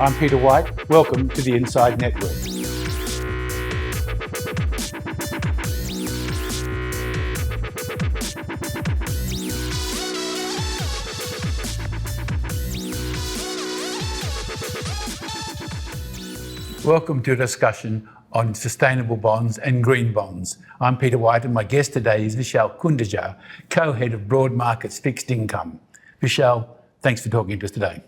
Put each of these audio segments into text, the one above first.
I'm Peter White. Welcome to the Inside Network. Welcome to a discussion on sustainable bonds and green bonds. I'm Peter White, and my guest today is Vishal Khanduja, co-head of Broad Markets Fixed Income. Vishal, thanks for talking to us today.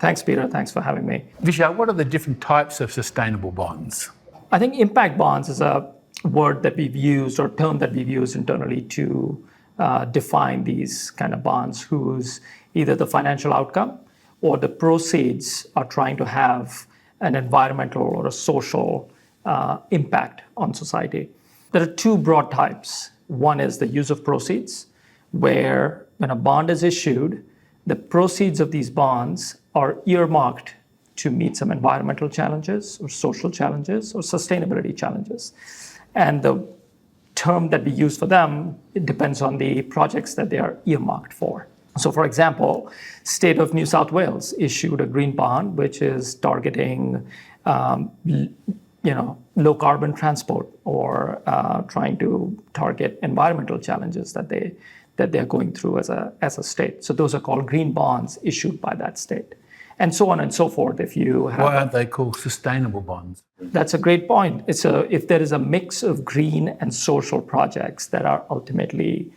Thanks, Peter. Thanks for having me. Vishal, what are the different types of sustainable bonds? I think impact bonds is a word that we've used or term that we've used internally to define these kind of bonds whose either the financial outcome or the proceeds are trying to have an environmental or a social impact on society. There are two broad types. One is the use of proceeds, where when a bond is issued, the proceeds of these bonds are earmarked to meet some environmental challenges or social challenges or sustainability challenges. And the term that we use for them, it depends on the projects that they are earmarked for. So for example, State of New South Wales issued a green bond, which is targeting low carbon transport or trying to target environmental challenges that they're going through as a state. So those are called green bonds issued by that state. And so on and so forth. Why aren't they called sustainable bonds? That's a great point. If there is a mix of green and social projects that are ultimately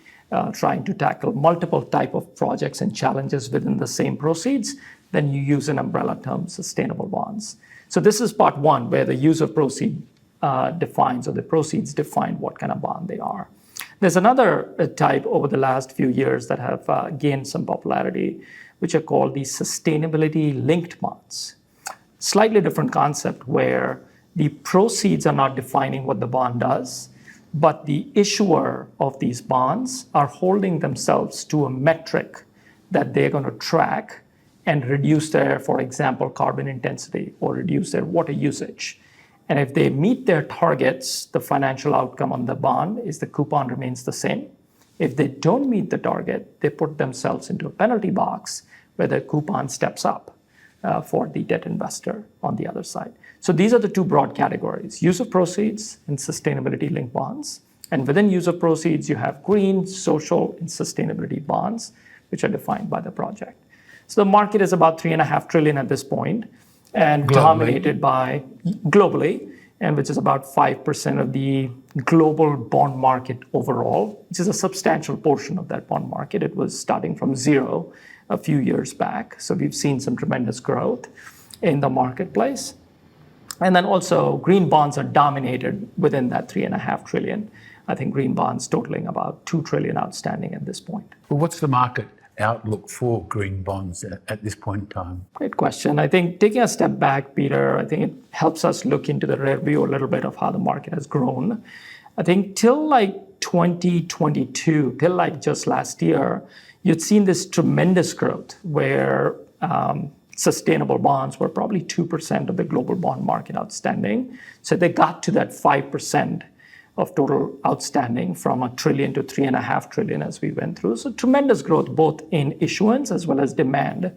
trying to tackle multiple type of projects and challenges within the same proceeds, then you use an umbrella term, sustainable bonds. So this is part one, where the use of proceed defines, or the proceeds define what kind of bond they are. There's another type over the last few years that have gained some popularity, which are called the sustainability-linked bonds. Slightly different concept, where the proceeds are not defining what the bond does, but the issuer of these bonds are holding themselves to a metric that they're going to track and reduce their, for example, carbon intensity or reduce their water usage. And if they meet their targets, the financial outcome on the bond is the coupon remains the same. If they don't meet the target, they put themselves into a penalty box where the coupon steps up for the debt investor on the other side. So these are the two broad categories: use of proceeds and sustainability-linked bonds. And within use of proceeds, you have green, social, and sustainability bonds, which are defined by the project. So the market is about $3.5 trillion at this point, and dominated by globally, and which is about 5% of the global bond market overall, which is a substantial portion of that bond market. It was starting from zero a few years back. So we've seen some tremendous growth in the marketplace. And then also green bonds are dominated within that $3.5 trillion. I think green bonds totaling about $2 trillion outstanding at this point. Well, what's the market outlook for green bonds at this point in time? Great question. I think taking a step back, Peter, I think it helps us look into the rear view a little bit of how the market has grown. I think till like 2022, till like just last year, you'd seen this tremendous growth where sustainable bonds were probably 2% of the global bond market outstanding. So they got to that 5% of total outstanding from $1 trillion to $3.5 trillion as we went through. So tremendous growth, both in issuance as well as demand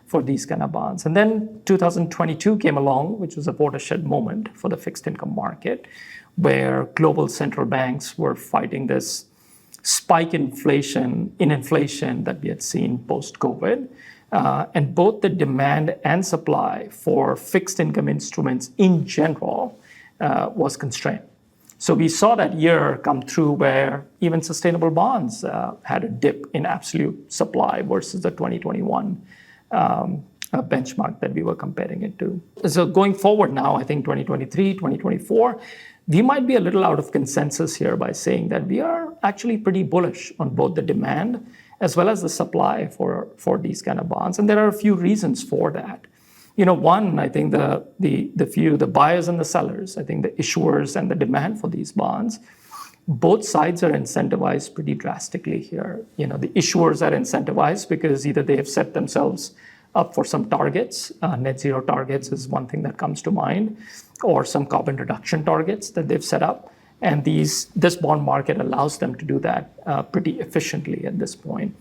for these kind of bonds. And then 2022 came along, which was a watershed moment for the fixed income market, where global central banks were fighting this spike in inflation that we had seen post-COVID. And both the demand and supply for fixed income instruments in general was constrained. So we saw that year come through where even sustainable bonds had a dip in absolute supply versus the 2021 benchmark that we were comparing it to. So going forward now, I think 2023, 2024, we might be a little out of consensus here by saying that we are actually pretty bullish on both the demand as well as the supply for these kind of bonds. And there are a few reasons for that. One, I think the buyers and the sellers, I think the issuers and the demand for these bonds, both sides are incentivized pretty drastically here. The issuers are incentivized because either they have set themselves up for some targets, net zero targets is one thing that comes to mind, or some carbon reduction targets that they've set up. And this bond market allows them to do that pretty efficiently at this point.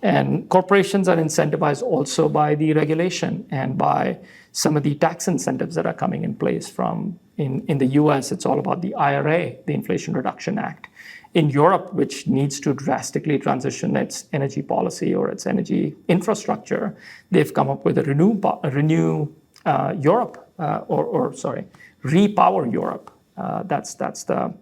And corporations are incentivized also by the regulation and by some of the tax incentives that are coming in place from, in the US, it's all about the IRA, the Inflation Reduction Act. In Europe, which needs to drastically transition its energy policy or its energy infrastructure, they've come up with a Repower Europe. That's the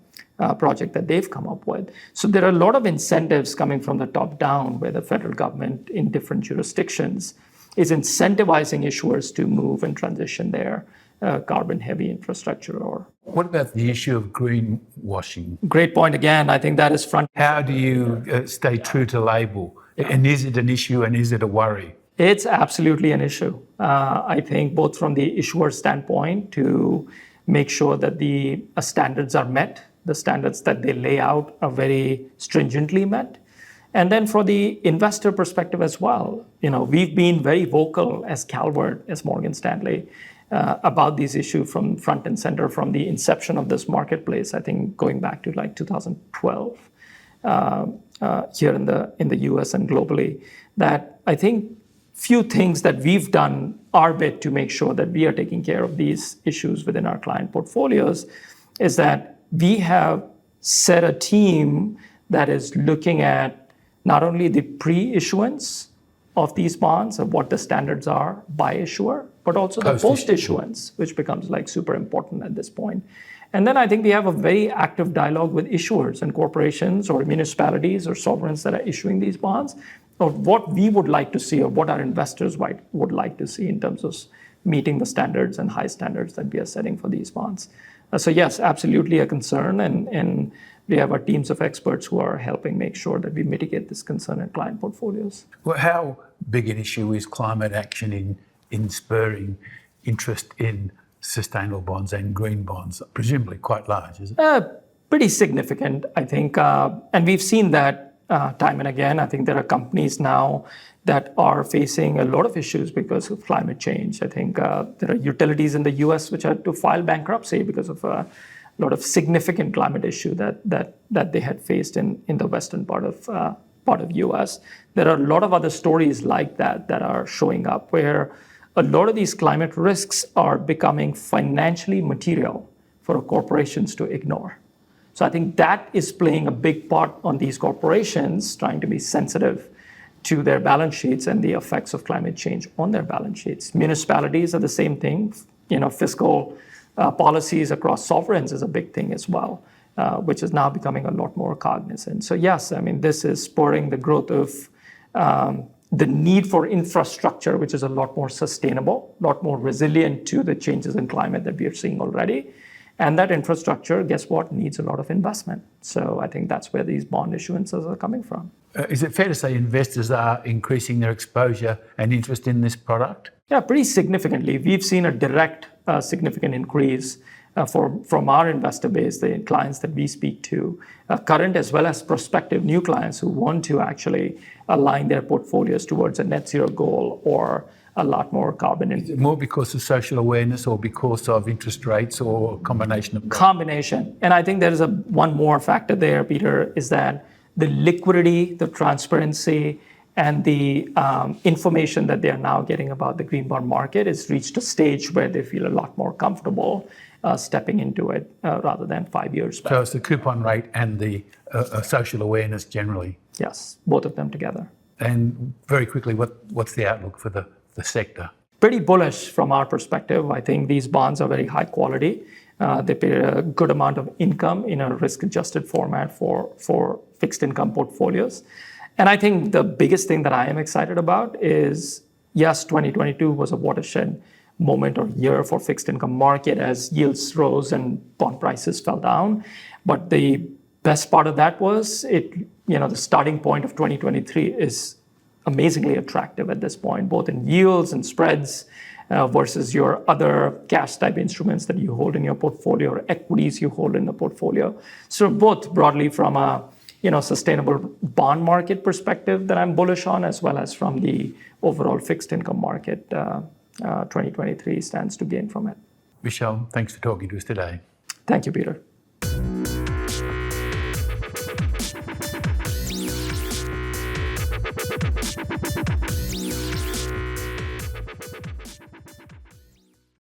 project that they've come up with. So there are a lot of incentives coming from the top down, where the federal government in different jurisdictions is incentivizing issuers to move and transition their carbon-heavy infrastructure. Or what about the issue of greenwashing? Great point again. I think that is front. How do you stay true to label? And is it an issue and is it a worry? It's absolutely an issue. I think both from the issuer standpoint to make sure that the standards are met, the standards that they lay out are very stringently met. And then for the investor perspective as well, we've been very vocal as Calvert, as Morgan Stanley, about these issues from front and center from the inception of this marketplace. I think going back to like 2012 here in the US and globally, that I think few things that we've done our bit to make sure that we are taking care of these issues within our client portfolios is that we have set a team that is looking at not only the pre-issuance of these bonds and what the standards are by issuer, but also the post-issuance, which becomes like super important at this point. And then I think we have a very active dialogue with issuers and corporations or municipalities or sovereigns that are issuing these bonds of what we would like to see or what our investors would like to see in terms of meeting the standards and high standards that we are setting for these bonds. So yes, absolutely a concern. And we have our teams of experts who are helping make sure that we mitigate this concern in client portfolios. Well, how big an issue is climate action in spurring interest in sustainable bonds and green bonds? Presumably quite large, is it? Pretty significant, I think. And we've seen that time and again. I think there are companies now that are facing a lot of issues because of climate change. I think there are utilities in the US which had to file bankruptcy because of a lot of significant climate issue that they had faced in the western part of US. There are a lot of other stories like that are showing up where a lot of these climate risks are becoming financially material for corporations to ignore. So I think that is playing a big part on these corporations trying to be sensitive to their balance sheets and the effects of climate change on their balance sheets. Municipalities are the same thing. Fiscal policies across sovereigns is a big thing as well, which is now becoming a lot more cognizant. So yes, I mean, this is spurring the growth of the need for infrastructure, which is a lot more sustainable, a lot more resilient to the changes in climate that we are seeing already. And that infrastructure, guess what, needs a lot of investment. So I think that's where these bond issuances are coming from. Is it fair to say investors are increasing their exposure and interest in this product? Yeah, pretty significantly. We've seen a direct significant increase from our investor base, the clients that we speak to, current as well as prospective new clients who want to actually align their portfolios towards a net zero goal or a lot more carbon. Is it more because of social awareness or because of interest rates or a combination of both? Combination. And I think there is one more factor there, Peter, is that the liquidity, the transparency, and the information that they are now getting about the green bond market has reached a stage where they feel a lot more comfortable stepping into it rather than 5 years back. So it's the coupon rate and the social awareness generally? Yes, both of them together. And very quickly, what's the outlook for the sector? Pretty bullish from our perspective. I think these bonds are very high quality. They pay a good amount of income in a risk-adjusted format for fixed income portfolios. And I think the biggest thing that I am excited about is, yes, 2022 was a watershed moment or year for fixed income market as yields rose and bond prices fell down. But the best part of that was the starting point of 2023 is amazingly attractive at this point, both in yields and spreads versus your other cash type instruments that you hold in your portfolio or equities you hold in the portfolio. So both broadly from a sustainable bond market perspective that I'm bullish on, as well as from the overall fixed income market, 2023 stands to gain from it. Vishal, thanks for talking to us today. Thank you, Peter.